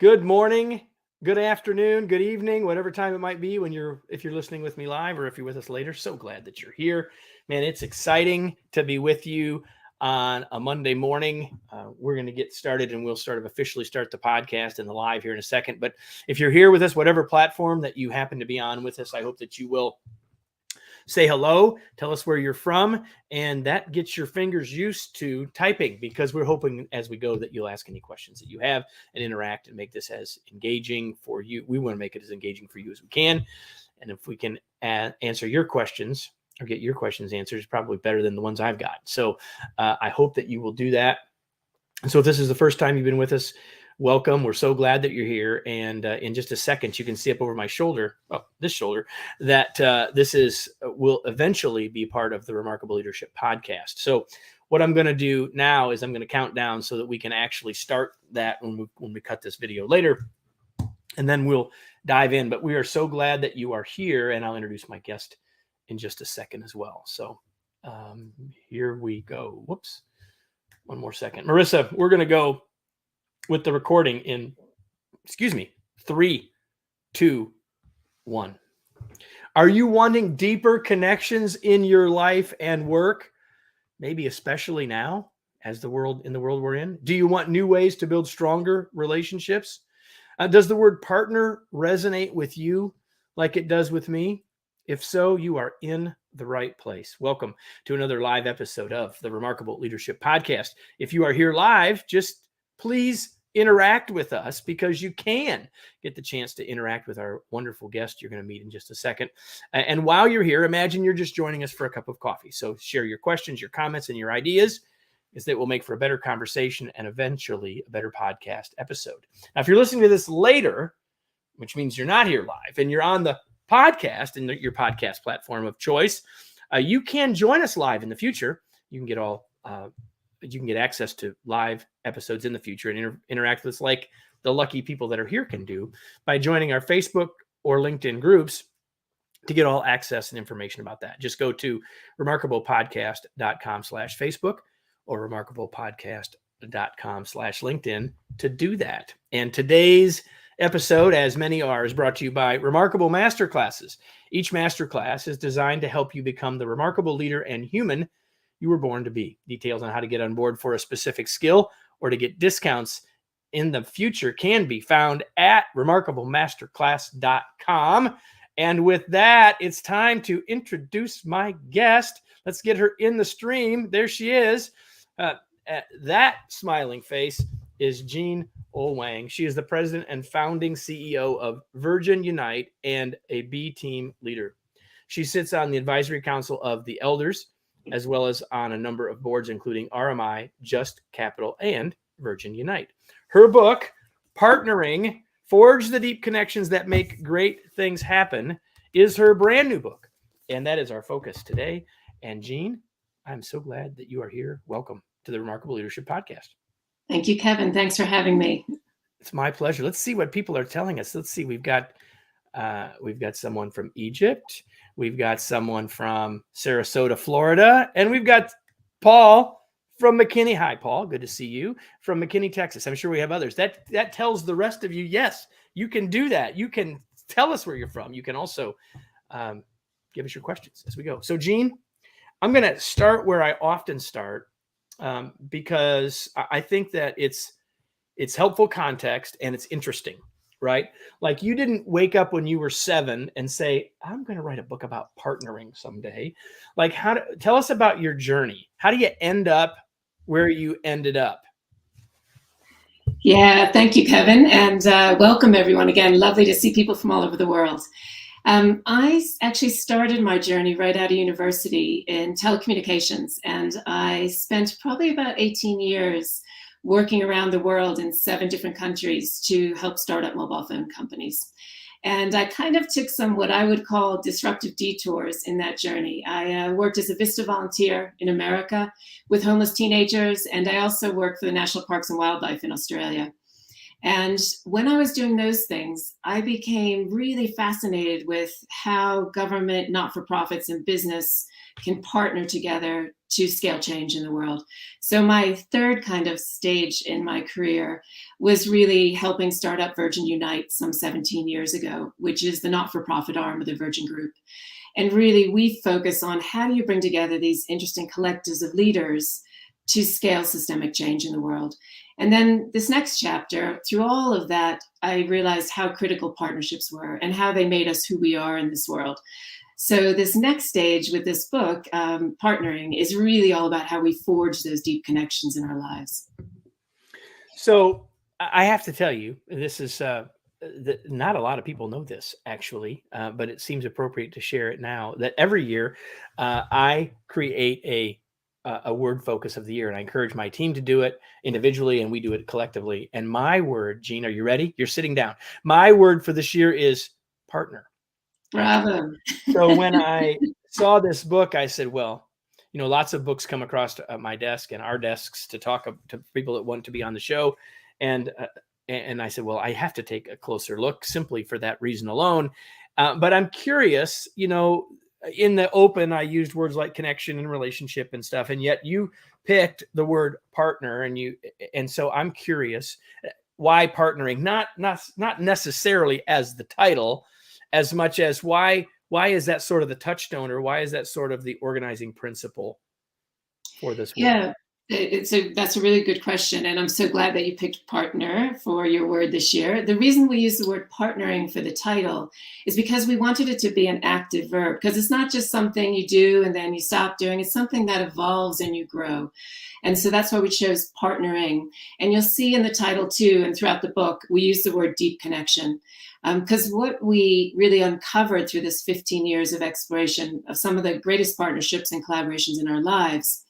Good morning, good afternoon, good evening, whatever time it might be if you're listening with me live or if you're with us later. So glad that you're here. Man, it's exciting to be with you on a Monday morning. We're going to get started and we'll officially start the podcast and the live here in a second. But if you're here with us, whatever platform that you happen to be on with us, I hope that you will say hello, tell us where you're from, and that gets your fingers used to typing, because we're hoping as we go that you'll ask any questions that you have and interact and make this as engaging for you. We want to make it as engaging for you as we can. And if we can answer your questions or get your questions answered, it's probably better than the ones I've got. So I hope that you will do that. And so if this is the first time you've been with us, welcome. We're so glad that you're here. And in just a second, you can see up over my shoulder, this shoulder, that will eventually be part of the Remarkable Leadership podcast. So what I'm going to do now is I'm going to count down so that we can actually start that when we cut this video later, and then we'll dive in. But we are so glad that you are here, and I'll introduce my guest in just a second as well. So here we go. Whoops. One more second. Marissa, we're going to go with the recording in, 3, 2, 1. Are you wanting deeper connections in your life and work? Maybe especially now in the world we're in. Do you want new ways to build stronger relationships? Does the word partner resonate with you like it does with me? If so, you are in the right place. Welcome to another live episode of the Remarkable Leadership Podcast. If you are here live, just please interact with us, because you can get the chance to interact with our wonderful guest you're going to meet in just a second. And while you're here, imagine you're just joining us for a cup of coffee. So share your questions, your comments, and your ideas, as that will make for a better conversation and eventually a better podcast episode. Now, if you're listening to this later, which means you're not here live and you're on the podcast and your podcast platform of choice, you can join us live in the future. You can get access to live episodes in the future and interact with us like the lucky people that are here can do by joining our Facebook or LinkedIn groups to get all access and information about that. Just go to remarkablepodcast.com/Facebook or remarkablepodcast.com/LinkedIn to do that. And today's episode, as many are, is brought to you by Remarkable Masterclasses. Each masterclass is designed to help you become the remarkable leader and human you were born to be. Details on how to get on board for a specific skill or to get discounts in the future can be found at remarkablemasterclass.com. And with that, it's time to introduce my guest. Let's get her in the stream. There she is. That smiling face is Jean Oelwang. She is the president and founding CEO of Virgin Unite and a B team leader. She sits on the advisory council of the elders, as well as on a number of boards, including RMI, Just Capital, and Virgin Unite. Her book, Partnering, Forge the Deep Connections That Make Great Things Happen, is her brand new book. And that is our focus today. And Jean, I'm so glad that you are here. Welcome to the Remarkable Leadership Podcast. Thank you, Kevin. Thanks for having me. It's my pleasure. Let's see what people are telling us. Let's see. We've got someone from Egypt. We've got someone from Sarasota, Florida, and we've got Paul from McKinney. Hi, Paul. Good to see you from McKinney, Texas. I'm sure we have others. That tells the rest of you, yes, you can do that. You can tell us where you're from. You can also give us your questions as we go. So, Jean, I'm going to start where I often start because I think that it's helpful context and it's interesting. Right? Like, you didn't wake up when you were 7 and say, I'm going to write a book about partnering someday. Like, tell us about your journey. How do you end up where you ended up? Yeah, thank you, Kevin. And welcome everyone again. Lovely to see people from all over the world. I actually started my journey right out of university in telecommunications. And I spent probably about 18 years working around the world in 7 different countries to help start up mobile phone companies. And I kind of took some what I would call disruptive detours in that journey. I worked as a Vista volunteer in America with homeless teenagers, and I also worked for the National Parks and Wildlife in Australia. And when I was doing those things, I became really fascinated with how government, not-for-profits, and business can partner together to scale change in the world. So my third kind of stage in my career was really helping start up Virgin Unite some 17 years ago, which is the not-for-profit arm of the Virgin Group. And really, we focus on how do you bring together these interesting collectives of leaders to scale systemic change in the world. And then this next chapter, through all of that, I realized how critical partnerships were and how they made us who we are in this world. So this next stage with this book, Partnering, is really all about how we forge those deep connections in our lives. So I have to tell you, this is not a lot of people know this actually, but it seems appropriate to share it now. That every year I create a word focus of the year, and I encourage my team to do it individually, and we do it collectively. And my word, Jean, are you ready? You're sitting down. My word for this year is partner. Bravo. So when I saw this book, I said, well, you know, lots of books come across my desk and our desks to talk to people that want to be on the show. And I said, well, I have to take a closer look simply for that reason alone. But I'm curious, you know, in the open, I used words like connection and relationship and stuff. And yet you picked the word partner, and so I'm curious why partnering, not necessarily as the title, as much as why is that sort of the touchstone, or why is that sort of the organizing principle for this work? Yeah, that's a really good question. And I'm so glad that you picked partner for your word this year. The reason we use the word partnering for the title is because we wanted it to be an active verb, because it's not just something you do and then you stop doing. It's something that evolves and you grow. And so that's why we chose partnering. And you'll see in the title too, and throughout the book, we use the word deep connection. Because what we really uncovered through this 15 years of exploration of some of the greatest partnerships and collaborations in our lives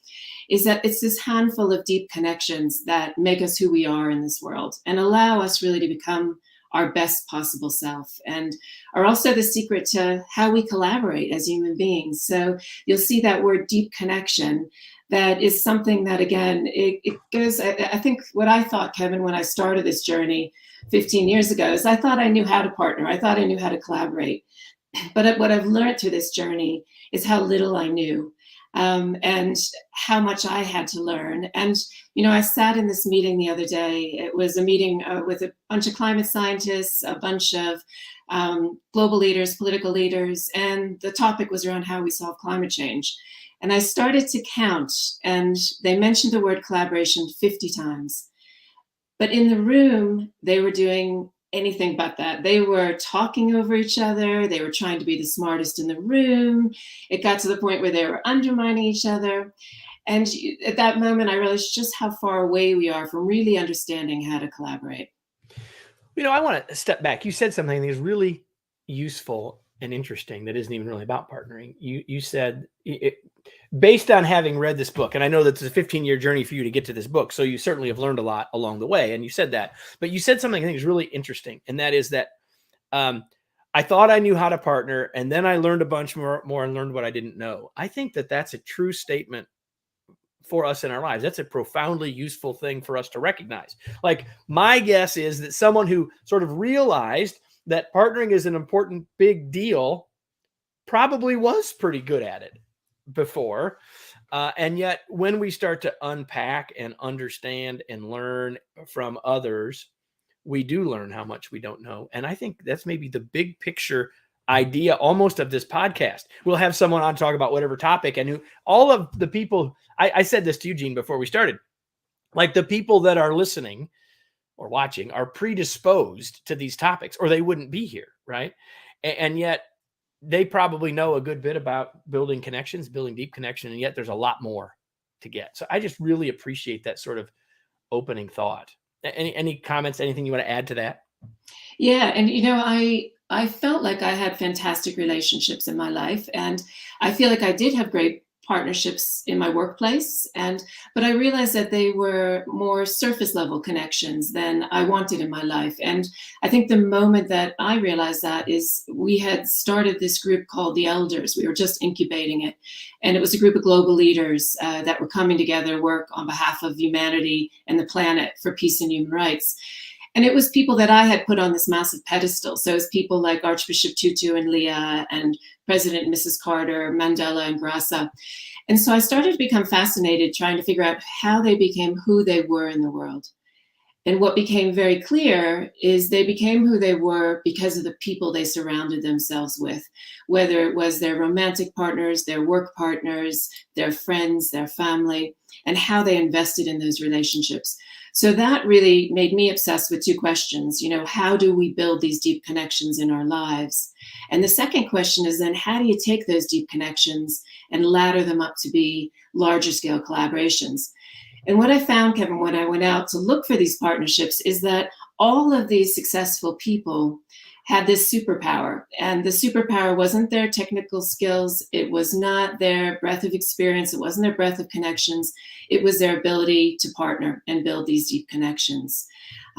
is that it's this handful of deep connections that make us who we are in this world and allow us really to become our best possible self, and are also the secret to how we collaborate as human beings. So you'll see that word deep connection. That is something that, again, it goes, I think what I thought, Kevin, when I started this journey 15 years ago is I thought I knew how to partner. I thought I knew how to collaborate. But what I've learned through this journey is how little I knew, and how much I had to learn. And, you know, I sat in this meeting the other day. It was a meeting with a bunch of climate scientists, a bunch of global leaders, political leaders, and the topic was around how we solve climate change. And I started to count, and they mentioned the word collaboration 50 times. But in the room, they were doing anything but that. They were talking over each other. They were trying to be the smartest in the room. It got to the point where they were undermining each other. And at that moment, I realized just how far away we are from really understanding how to collaborate. You know, I want to step back. You said something that is really useful and interesting that isn't even really about partnering. You said, based on having read this book, and I know that it's a 15-year journey for you to get to this book, so you certainly have learned a lot along the way, and you said that. But you said something I think is really interesting, and that is that I thought I knew how to partner, and then I learned a bunch more and learned what I didn't know. I think that that's a true statement for us in our lives. That's a profoundly useful thing for us to recognize. Like, my guess is that someone who sort of realized that partnering is an important big deal probably was pretty good at it before. And yet when we start to unpack and understand and learn from others, we do learn how much we don't know. And I think that's maybe the big picture idea almost of this podcast. We'll have someone on talk about whatever topic, and all of the people, I said this to you, Jean, before we started, like the people that are listening or watching are predisposed to these topics, or they wouldn't be here, right? And yet they probably know a good bit about building connections, building deep connection, and yet there's a lot more to get. So I just really appreciate that sort of opening thought. Any comments, anything you want to add to that? Yeah, and you know, I felt like I had fantastic relationships in my life, and I feel like I did have great partnerships in my workplace, but I realized that they were more surface level connections than I wanted in my life. And I think the moment that I realized that is we had started this group called the Elders. We were just incubating it, and it was a group of global leaders that were coming together to work on behalf of humanity and the planet for peace and human rights. And it was people that I had put on this massive pedestal. So it was people like Archbishop Tutu and Leah and President and Mrs. Carter, Mandela and Grassa. And so I started to become fascinated trying to figure out how they became who they were in the world. And what became very clear is they became who they were because of the people they surrounded themselves with, whether it was their romantic partners, their work partners, their friends, their family, and how they invested in those relationships. So that really made me obsessed with two questions. You know, how do we build these deep connections in our lives? And the second question is then, how do you take those deep connections and ladder them up to be larger scale collaborations? And what I found, Kevin, when I went out to look for these partnerships is that all of these successful people had this superpower. And the superpower wasn't their technical skills. It was not their breadth of experience. It wasn't their breadth of connections. It was their ability to partner and build these deep connections.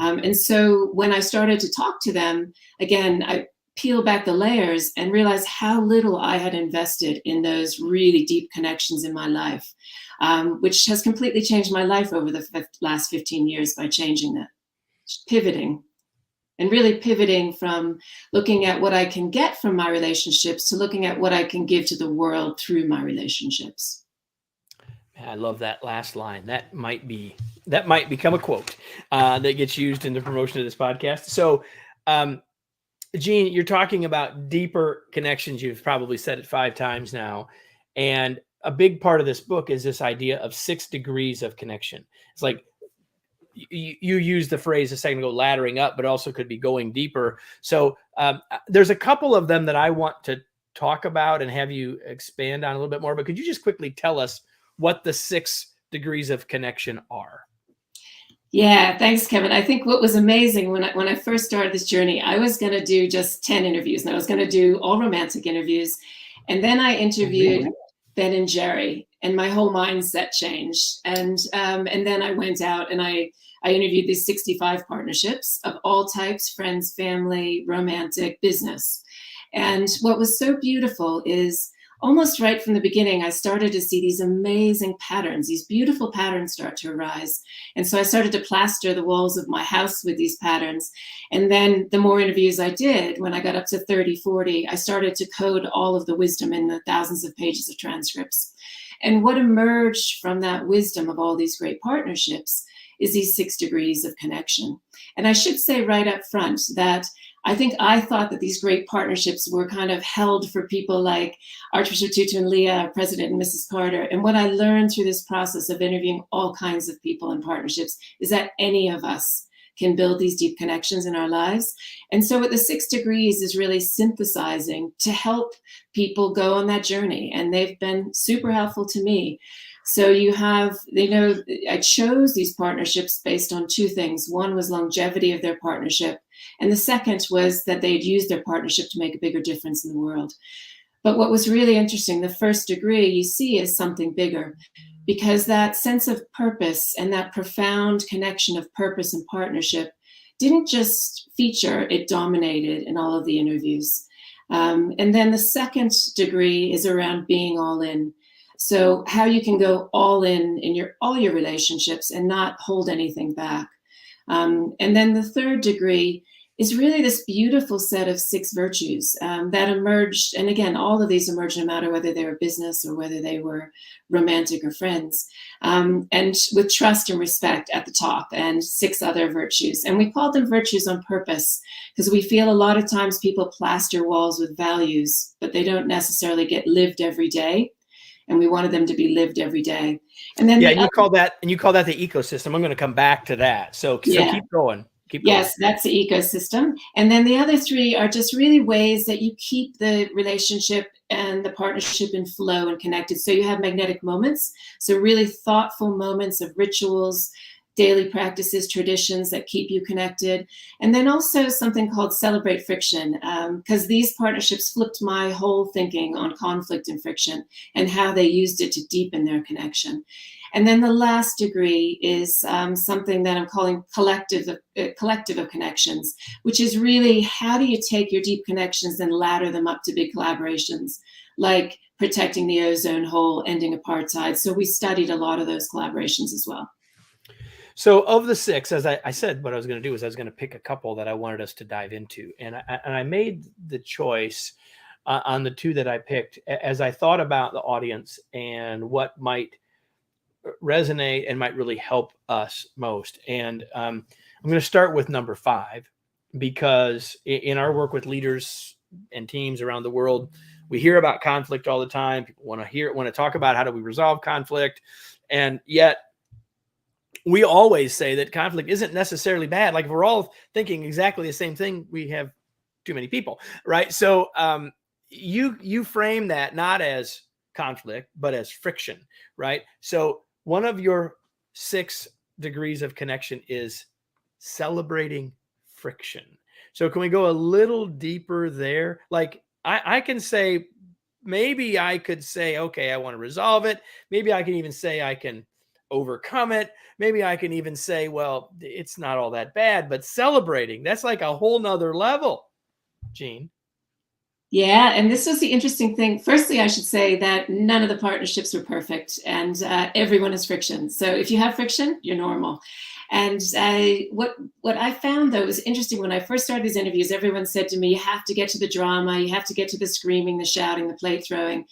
And so when I started to talk to them, again, I peel back the layers and realize how little I had invested in those really deep connections in my life. Which has completely changed my life over the last 15 years by changing that, pivoting, and really pivoting from looking at what I can get from my relationships to looking at what I can give to the world through my relationships. I love that last line. That might become a quote that gets used in the promotion of this podcast. So, Jean, you're talking about deeper connections. You've probably said it 5 times now, and a big part of this book is this idea of 6 degrees of connection. It's like you used the phrase a second ago, laddering up, but also could be going deeper. So there's a couple of them that I want to talk about and have you expand on a little bit more. But could you just quickly tell us what the 6 degrees of connection are? Yeah, thanks, Kevin. I think what was amazing when I first started this journey, I was going to do just 10 interviews, and I was going to do all romantic interviews. And then I interviewed Ben and Jerry, and my whole mindset changed. And then I went out and I interviewed these 65 partnerships of all types: friends, family, romantic, business. And what was so beautiful is almost right from the beginning, I started to see these amazing patterns, these beautiful patterns start to arise. And so I started to plaster the walls of my house with these patterns. And then the more interviews I did, when I got up to 30, 40, I started to code all of the wisdom in the thousands of pages of transcripts. And what emerged from that wisdom of all these great partnerships is these 6 degrees of connection. And I should say right up front that I thought that these great partnerships were kind of held for people like Archbishop Tutu and Leah, President and Mrs. Carter. And what I learned through this process of interviewing all kinds of people in partnerships is that any of us can build these deep connections in our lives. And so what the 6 degrees is really synthesizing to help people go on that journey. And they've been super helpful to me. So I chose these partnerships based on 2 things. One was longevity of their partnership. And the second was that they'd used their partnership to make a bigger difference in the world. But what was really interesting, the first degree you see is something bigger, because that sense of purpose and that profound connection of purpose and partnership didn't just feature, it dominated in all of the interviews. And then the second degree is around being all in. So how you can go all in all your relationships and not hold anything back. And then the third degree is really this beautiful set of 6 virtues that emerged. And again, all of these emerged no matter whether they were business or whether they were romantic or friends. And with trust and respect at the top, and 6 other virtues. And we called them virtues on purpose because we feel a lot of times people plaster walls with values, but they don't necessarily get lived every day. And we wanted them to be lived every day. And then you call that the ecosystem. I'm going to come back to that. So keep going. Yes, that's the ecosystem. And then the other 3 are just really ways that you keep the relationship and the partnership in flow and connected. So you have magnetic moments. So really thoughtful moments of rituals, daily practices, traditions that keep you connected. And then also something called celebrate friction, because these partnerships flipped my whole thinking on conflict and friction and how they used it to deepen their connection. And then the last degree is something that I'm calling collective of connections, which is really how do you take your deep connections and ladder them up to big collaborations, like protecting the ozone hole, ending apartheid. So we studied a lot of those collaborations as well. So of the six, as I said, what I was going to do is I was going to pick a couple that I wanted us to dive into. And I made the choice on the two that I picked as I thought about the audience and what might resonate and might really help us most. And I'm going to start with number 5, because in our work with leaders and teams around the world, we hear about conflict all the time. People want to talk about how do we resolve conflict. And yet we always say that conflict isn't necessarily bad. Like if we're all thinking exactly the same thing, we have too many people, right? So you frame that not as conflict, but as friction, right? So one of your 6 degrees of connection is celebrating friction. So can we go a little deeper there? Like I can say, maybe I could say, okay, I want to resolve it. Maybe I can even say I can overcome it. Maybe I can even say, well, it's not all that bad, but celebrating, that's like a whole nother level, Jean. Yeah, and this was the interesting thing. Firstly, I should say that none of the partnerships were perfect, and everyone has friction. So if you have friction, you're normal. And what I found, though, was interesting. When I first started these interviews, everyone said to me, you have to get to the drama, you have to get to the screaming, the shouting, the plate throwing.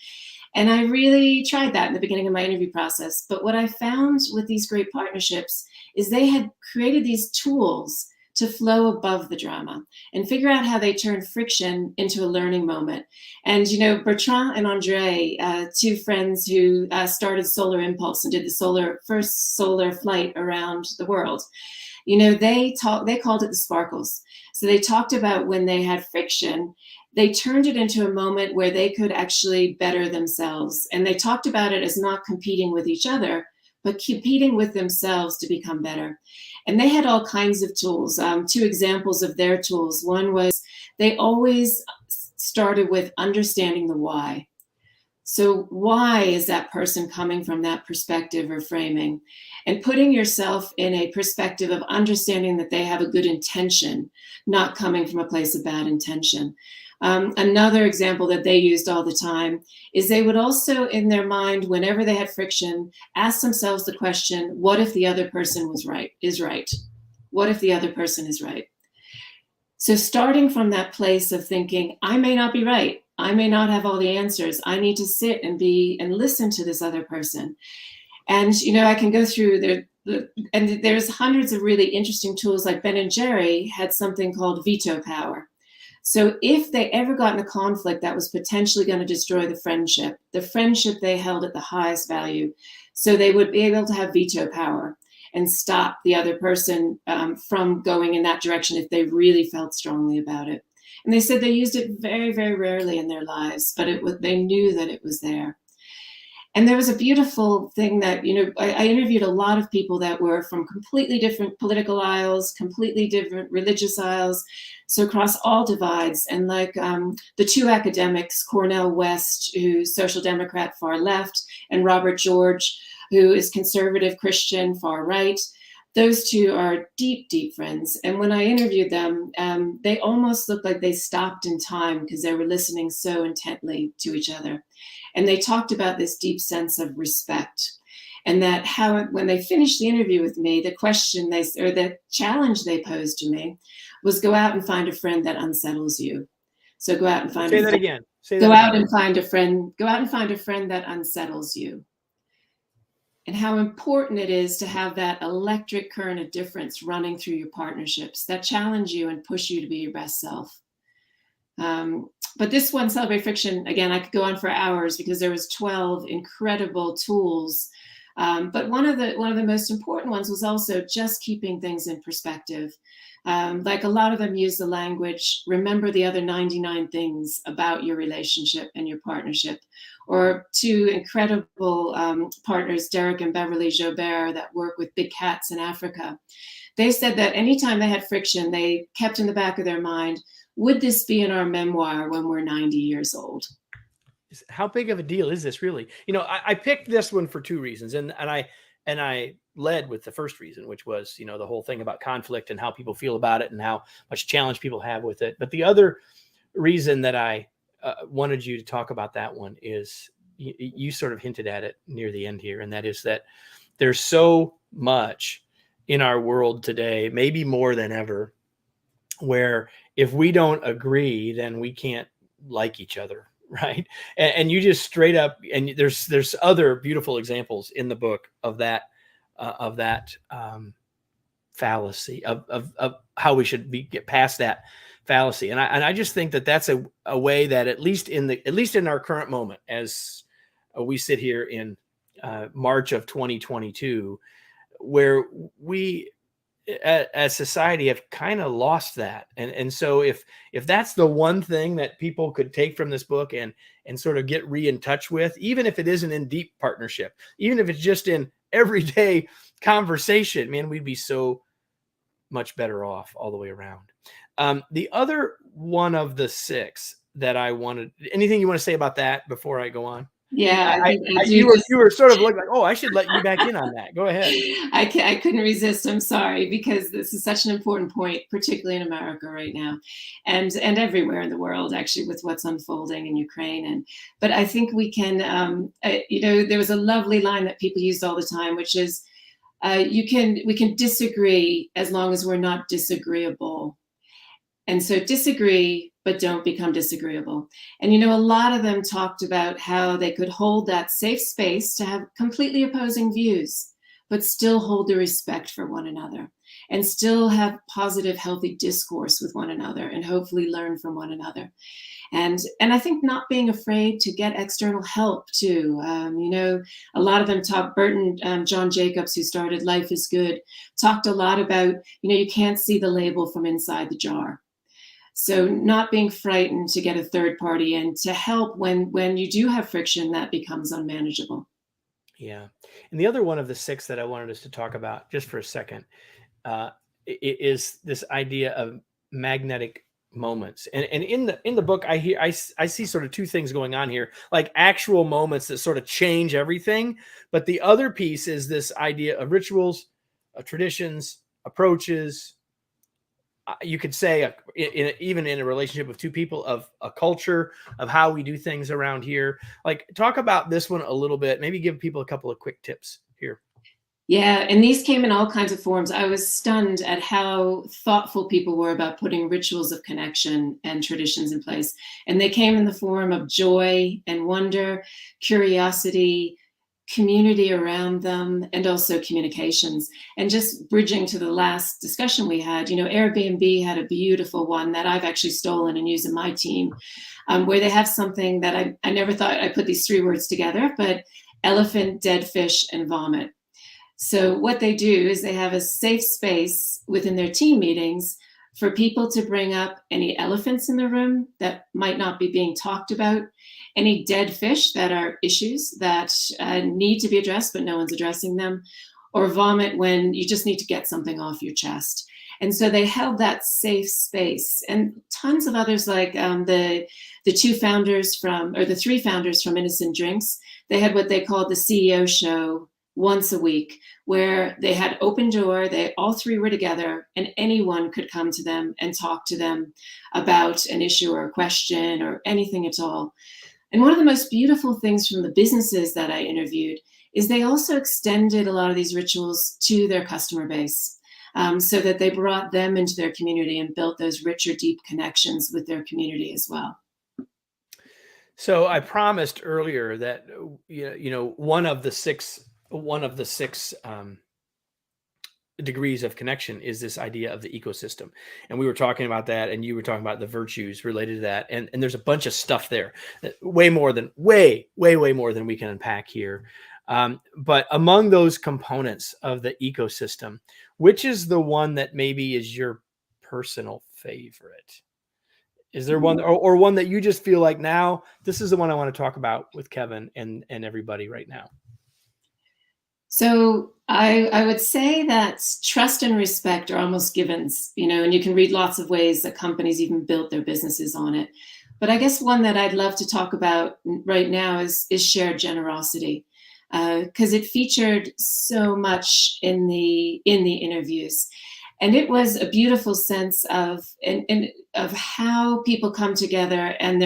And I really tried that in the beginning of my interview process. But what I found with these great partnerships is they had created these tools to flow above the drama and figure out how they turn friction into a learning moment. And, Bertrand and Andre, 2 friends who started Solar Impulse and did the first solar flight around the world, they called it the sparkles. So they talked about when they had friction, they turned it into a moment where they could actually better themselves. And they talked about it as not competing with each other, but competing with themselves to become better. And they had all kinds of tools. 2 examples of their tools. One was they always started with understanding the why. So why is that person coming from that perspective or framing? And putting yourself in a perspective of understanding that they have a good intention, not coming from a place of bad intention. Another example that they used all the time is they would also, in their mind, whenever they had friction, ask themselves the question, what if the other person is right? What if the other person is right? So starting from that place of thinking, I may not be right. I may not have all the answers. I need to sit and listen to this other person. And, I can go through and there's hundreds of really interesting tools. Like Ben and Jerry had something called veto power. So if they ever got in a conflict that was potentially going to destroy the friendship they held at the highest value, so they would be able to have veto power and stop the other person from going in that direction if they really felt strongly about it. And they said they used it very, very rarely in their lives, but they knew that it was there. And there was a beautiful thing that, I interviewed a lot of people that were from completely different political aisles, completely different religious aisles, so across all divides. And like the 2 academics, Cornel West, who's social democrat far left, and Robert George, who is conservative Christian far right. Those 2 are deep, deep friends. And when I interviewed them, they almost looked like they stopped in time because they were listening so intently to each other. And they talked about this deep sense of respect, and that when they finished the interview with me, the challenge they posed to me was go out and find a friend that unsettles you. So go out and find and find a friend that unsettles you. And how important it is to have that electric current of difference running through your partnerships that challenge you and push you to be your best self. But this one, Celebrate Friction, again, I could go on for hours because there was 12 incredible tools. But one of the most important ones was also just keeping things in perspective. Like a lot of them use the language, remember the other 99 things about your relationship and your partnership. Or 2 incredible partners, Derek and Beverly Jobert, that work with big cats in Africa. They said that anytime they had friction, they kept in the back of their mind, would this be in our memoir when we're 90 years old? How big of a deal is this really? I picked this one for 2 reasons. And I led with the first reason, which was, the whole thing about conflict and how people feel about it and how much challenge people have with it. But the other reason that I wanted you to talk about that one is you sort of hinted at it near the end here. And that is that there's so much in our world today, maybe more than ever, where if we don't agree, then we can't like each other, right? And you just straight up, and there's other beautiful examples in the book of that fallacy of how we should get past that fallacy. And I just think that that's a way that at least in our current moment, as we sit here in March of 2022, where we as society have kind of lost that. And so if that's the one thing that people could take from this book and sort of get in touch with, even if it isn't in deep partnership, even if it's just in everyday conversation, man, we'd be so much better off all the way around. The other one of the six that I wanted, anything you want to say about that before I go on? Yeah, You were sort of looking like, oh, I should let you back in on that. Go ahead. I couldn't resist. I'm sorry, because this is such an important point, particularly in America right now, and everywhere in the world, actually, with what's unfolding in Ukraine. But I think we can, there was a lovely line that people used all the time, which is, we can disagree as long as we're not disagreeable. And so disagree, but don't become disagreeable. And, a lot of them talked about how they could hold that safe space to have completely opposing views, but still hold the respect for one another and still have positive, healthy discourse with one another and hopefully learn from one another. And I think not being afraid to get external help too. A lot of them talk, Burton, John Jacobs, who started Life is Good, talked a lot about, you can't see the label from inside the jar. So not being frightened to get a third party in to help when you do have friction that becomes unmanageable. Yeah. And the other one of the six that I wanted us to talk about just for a second is this idea of magnetic moments. And in the book, I see sort of two things going on here, like actual moments that sort of change everything. But the other piece is this idea of rituals, traditions, approaches. You could say even in a relationship with two people, of a culture of how we do things around here. Like, talk about this one a little bit, maybe give people a couple of quick tips here. Yeah, and these came in all kinds of forms. I was stunned at how thoughtful people were about putting rituals of connection and traditions in place. And they came in the form of joy and wonder, curiosity, community around them, and also communications. And just bridging to the last discussion we had, Airbnb had a beautiful one that I've actually stolen and used in my team, where they have something that I never thought I'd put these three words together, but elephant, dead fish, and vomit. So what they do is they have a safe space within their team meetings for people to bring up any elephants in the room that might not be being talked about, any dead fish that are issues that need to be addressed, but no one's addressing them, or vomit when you just need to get something off your chest. And so they held that safe space. And tons of others, like the three founders from Innocent Drinks, they had what they called the CEO show once a week, where they had open door, they all three were together, and anyone could come to them and talk to them about an issue or a question or anything at all. And one of the most beautiful things from the businesses that I interviewed is they also extended a lot of these rituals to their customer base, so that they brought them into their community and built those richer, deep connections with their community as well. So I promised earlier that one of the six degrees of connection is this idea of the ecosystem. And we were talking about that, and you were talking about the virtues related to that. And there's a bunch of stuff there, way more than way more than we can unpack here. But among those components of the ecosystem, which is the one that maybe is your personal favorite? Is there one or one that you just feel like, now this is the one I want to talk about with Kevin and everybody right now? So I would say that trust and respect are almost givens, and you can read lots of ways that companies even built their businesses on it. But I guess one that I'd love to talk about right now is shared generosity, because it featured so much in the interviews. And it was a beautiful sense of how people come together, and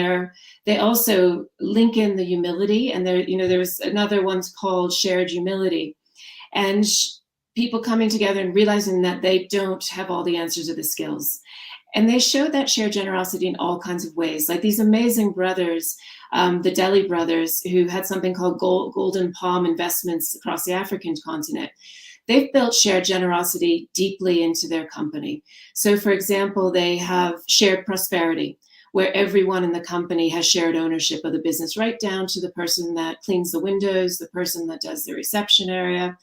they also link in the humility. And there was another one called shared humility. And people coming together and realizing that they don't have all the answers or the skills. And they showed that shared generosity in all kinds of ways, like these amazing brothers, the Delhi brothers, who had something called Golden Palm Investments across the African continent. They've built shared generosity deeply into their company. So, for example, they have shared prosperity, where everyone in the company has shared ownership of the business, right down to the person that cleans the windows, the person that does the reception area.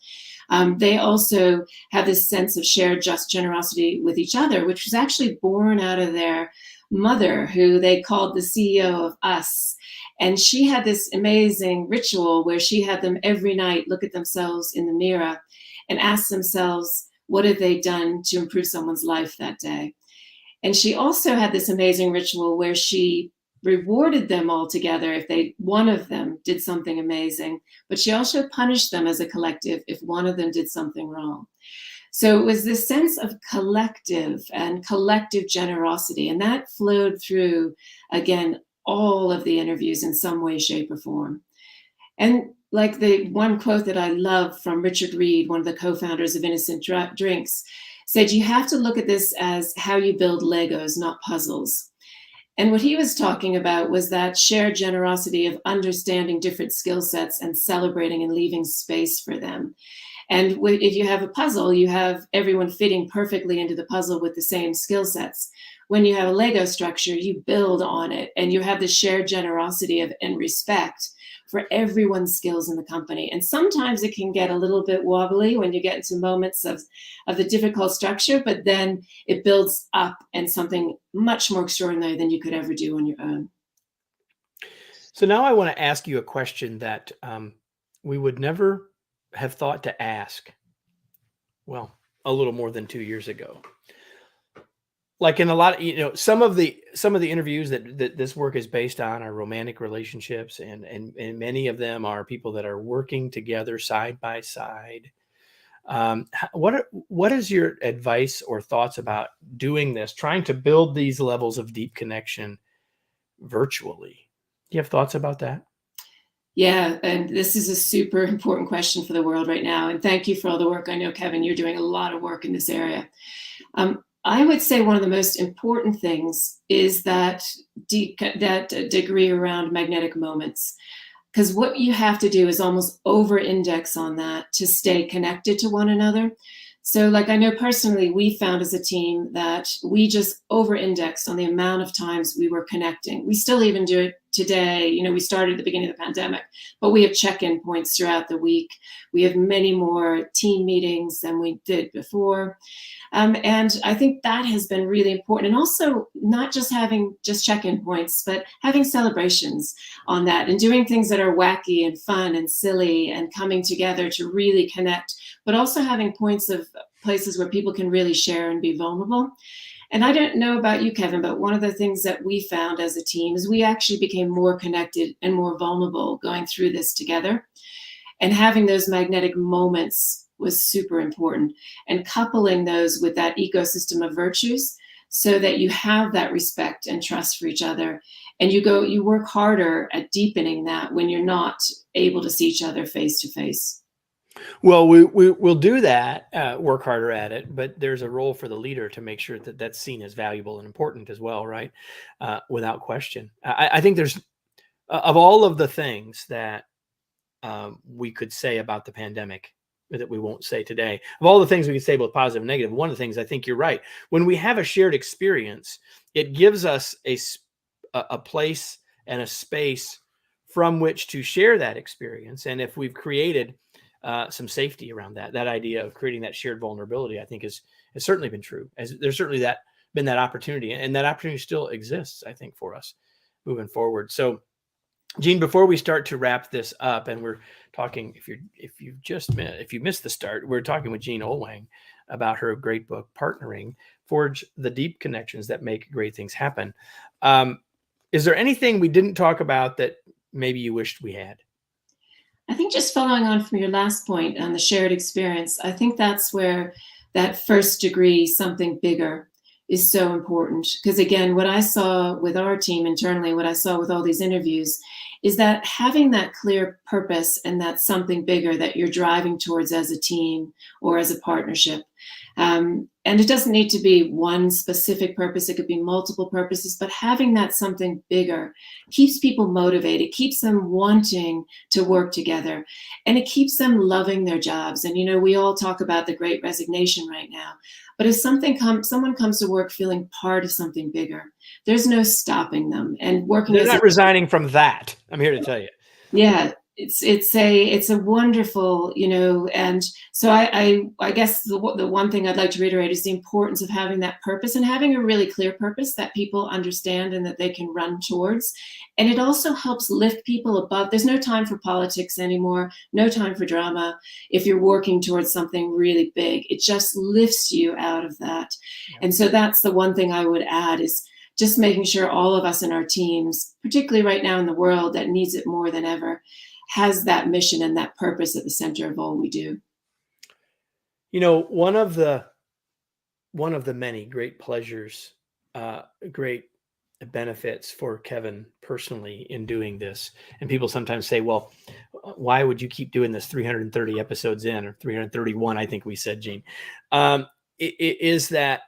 They also have this sense of shared just generosity with each other, which was actually born out of their mother, who they called the CEO of Us. And she had this amazing ritual where she had them every night look at themselves in the mirror and ask themselves, what have they done to improve someone's life that day? And she also had this amazing ritual where she rewarded them all together if one of them did something amazing, but she also punished them as a collective if one of them did something wrong. So it was this sense of collective and collective generosity, and that flowed through, again, all of the interviews in some way, shape, or form. And like the one quote that I love from Richard Reed, one of the co-founders of Innocent Drinks, said, you have to look at this as how you build Legos, not puzzles. And what he was talking about was that shared generosity of understanding different skill sets and celebrating and leaving space for them. And if you have a puzzle, you have everyone fitting perfectly into the puzzle with the same skill sets. When you have a Lego structure, you build on it, and you have the shared generosity and respect for everyone's skills in the company. And sometimes it can get a little bit wobbly when you get into moments of the difficult structure, but then it builds up and something much more extraordinary than you could ever do on your own. So now I want to ask you a question that we would never have thought to ask, well, a little more than 2 years ago. Like in a lot of, some of the interviews that this work is based on are romantic relationships, and many of them are people that are working together side by side. What is your advice or thoughts about doing this, trying to build these levels of deep connection virtually? Do you have thoughts about that? Yeah, and this is a super important question for the world right now. And thank you for all the work. I know, Kevin, you're doing a lot of work in this area. I would say one of the most important things is that degree around magnetic moments, because what you have to do is almost over-index on that to stay connected to one another. So like I know personally, we found as a team that we just over-indexed on the amount of times we were connecting. We still even do it today. We started at the beginning of the pandemic, but we have check-in points throughout the week. We have many more team meetings than we did before. And I think that has been really important. And also not just having just check-in points, but having celebrations on that and doing things that are wacky and fun and silly and coming together to really connect, but also having points of places where people can really share and be vulnerable. And I don't know about you, Kevin, but one of the things that we found as a team is we actually became more connected and more vulnerable going through this together. And having those magnetic moments was super important, and coupling those with that ecosystem of virtues so that you have that respect and trust for each other. And you work harder at deepening that when you're not able to see each other face to face. Well, we'll do that, work harder at it, but there's a role for the leader to make sure that that's seen as valuable and important as well, right? Without question. I think there's, of all of the things that we could say about the pandemic that we won't say today, of all the things we could say both positive and negative, one of the things, I think you're right. When we have a shared experience, it gives us a place and a space from which to share that experience. And if we've created some safety around that idea of creating that shared vulnerability, I think has certainly been true. As there's certainly been that opportunity, and that opportunity still exists, I think, for us moving forward. So, Jean, before we start to wrap this up, and we're talking, if you missed the start, we're talking with Jean Oelwang about her great book, Partnering: Forge the Deep Connections That Make Great Things Happen. Is there anything we didn't talk about that maybe you wished we had? I think just following on from your last point on the shared experience, I think that's where that first degree, something bigger, is so important. Because again, what I saw with our team internally, what I saw with all these interviews, is that having that clear purpose and that something bigger that you're driving towards as a team or as a partnership. And it doesn't need to be one specific purpose. It could be multiple purposes, but having that something bigger keeps people motivated, keeps them wanting to work together, and it keeps them loving their jobs. And, we all talk about the great resignation right now, but if someone comes to work feeling part of something bigger, there's no stopping them. And working They're not resigning from that. I'm here to tell you. Yeah, it's a wonderful, and so I guess the one thing I'd like to reiterate is the importance of having that purpose and having a really clear purpose that people understand and that they can run towards. And it also helps lift people above. There's no time for politics anymore, no time for drama. If you're working towards something really big, it just lifts you out of that. Yeah. And so that's the one thing I would add is just making sure all of us in our teams, particularly right now in the world that needs it more than ever, has that mission and that purpose at the center of all we do. One of the many great pleasures, great benefits for Kevin personally in doing this, and people sometimes say, well, why would you keep doing this 330 episodes in, or 331, I think we said, Gene, is that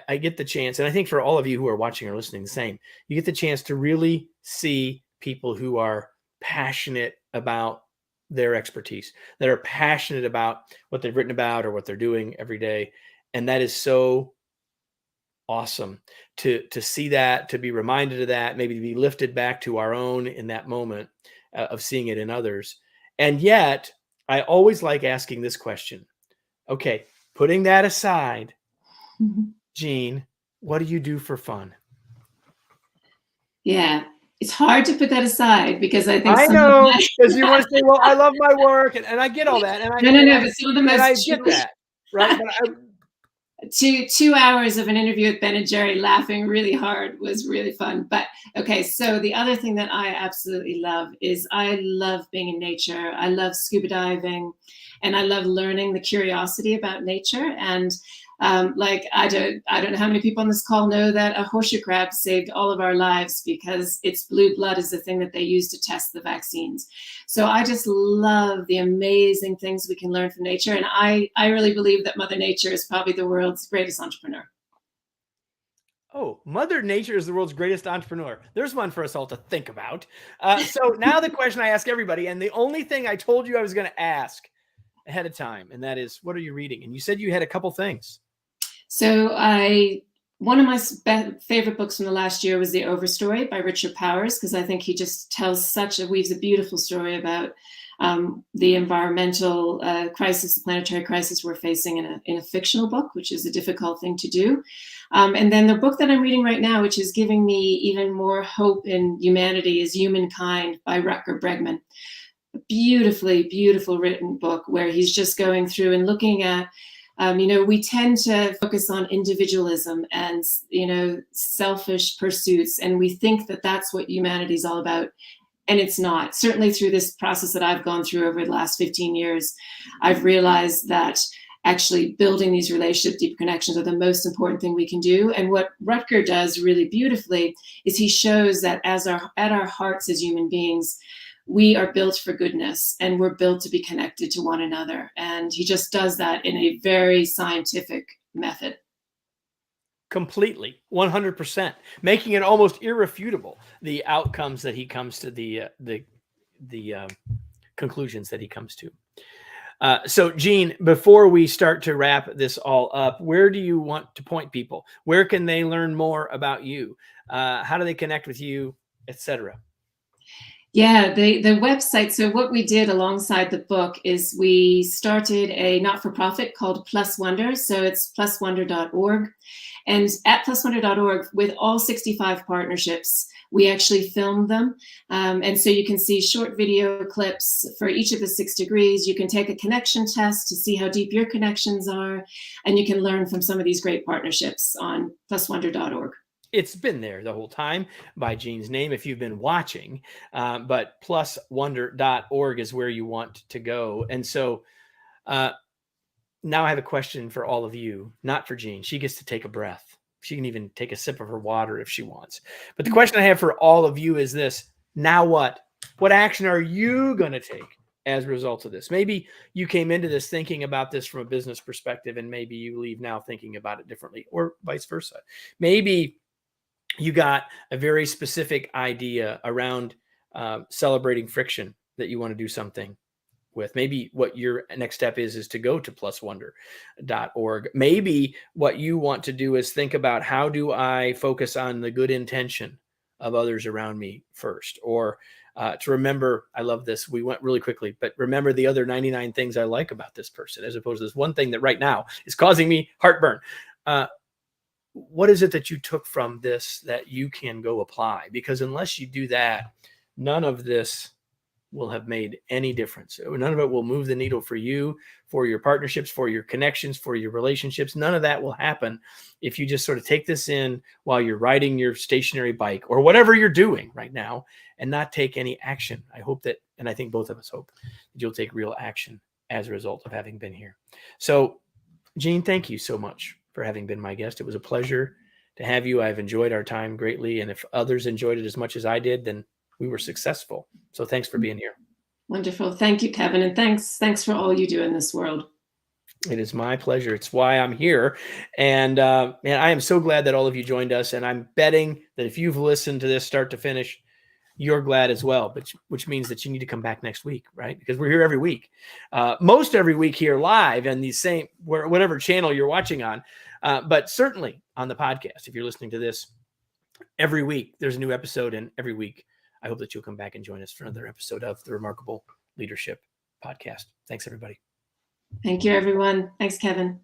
I get the chance, and I think for all of you who are watching or listening, the same, you get the chance to really see people who are passionate about their expertise, that are passionate about what they've written about or what they're doing every day. And that is so awesome to see that, to be reminded of that, maybe to be lifted back to our own in that moment of seeing it in others. And yet I always like asking this question. Okay, putting that aside, Jean, what do you do for fun? Yeah, it's hard to put that aside because I think I know, because you want to say, well, I love my work, and I get all that. And no, but some of the most I get that, right? But 2 hours of an interview with Ben and Jerry laughing really hard was really fun. But okay, so the other thing that I absolutely love is I love being in nature. I love scuba diving, and I love learning the curiosity about nature. And I don't know how many people on this call know that a horseshoe crab saved all of our lives because its blue blood is the thing that they use to test the vaccines. So I just love the amazing things we can learn from nature. And I really believe that Mother Nature is probably the world's greatest entrepreneur. Oh, Mother Nature is the world's greatest entrepreneur. There's one for us all to think about. So now the question I ask everybody, and the only thing I told you I was going to ask ahead of time, and that is, what are you reading? And you said you had a couple things. So one of my favorite books from the last year was The Overstory by Richard Powers, because I think he just weaves a beautiful story about the environmental crisis, the planetary crisis we're facing in a fictional book, which is a difficult thing to do. And then the book that I'm reading right now, which is giving me even more hope in humanity, is Humankind by Rutger Bregman. A beautifully, beautiful written book where he's just going through and looking at we tend to focus on individualism and, selfish pursuits. And we think that that's what humanity is all about. And it's not. Certainly through this process that I've gone through over the last 15 years, I've realized that actually building these relationships, deep connections are the most important thing we can do. And what Rutger does really beautifully is he shows that at our hearts as human beings, we are built for goodness and we're built to be connected to one another. And he just does that in a very scientific method. Completely, 100%, making it almost irrefutable, the outcomes that he comes to, the conclusions that he comes to. So, Jean, before we start to wrap this all up, where do you want to point people? Where can they learn more about you? How do they connect with you, etc.? Yeah, the website. So what we did alongside the book is we started a not-for-profit called Plus Wonder. So it's pluswonder.org. And at pluswonder.org, with all 65 partnerships, we actually filmed them. And so you can see short video clips for each of the 6 degrees. You can take a connection test to see how deep your connections are. And you can learn from some of these great partnerships on pluswonder.org. It's been there the whole time by Jean's name if you've been watching, but pluswonder.org is where you want to go. And so now I have a question for all of you, not for Jean. She gets to take a breath. She can even take a sip of her water if she wants. But the question I have for all of you is this: now what? What action are you going to take as a result of this? Maybe you came into this thinking about this from a business perspective, and maybe you leave now thinking about it differently, or vice versa. Maybe you got a very specific idea around celebrating friction that you want to do something with. Maybe what your next step is to go to pluswonder.org. Maybe what you want to do is think about, how do I focus on the good intention of others around me first? Or to remember, I love this, we went really quickly, but remember the other 99 things I like about this person, as opposed to this one thing that right now is causing me heartburn. What is it that you took from this that you can go apply? Because unless you do that, none of this will have made any difference. None of it will move the needle for you, for your partnerships, for your connections, for your relationships. None of that will happen if you just sort of take this in while you're riding your stationary bike or whatever you're doing right now and not take any action. I hope that, and I think both of us hope, that you'll take real action as a result of having been here. So, Jean, thank you so much for having been my guest. It was a pleasure to have you. I've enjoyed our time greatly. And if others enjoyed it as much as I did, then we were successful. So thanks for being here. Wonderful. Thank you, Kevin. And thanks for all you do in this world. It is my pleasure. It's why I'm here. And man, I am so glad that all of you joined us. And I'm betting that if you've listened to this start to finish, you're glad as well, but which means that you need to come back next week, right? Because we're here every week, most every week here live and the same, whatever channel you're watching on, but certainly on the podcast. If you're listening to this every week, there's a new episode, and every week I hope that you'll come back and join us for another episode of the Remarkable Leadership Podcast. Thanks, everybody. Thank you, everyone. Thanks, Kevin.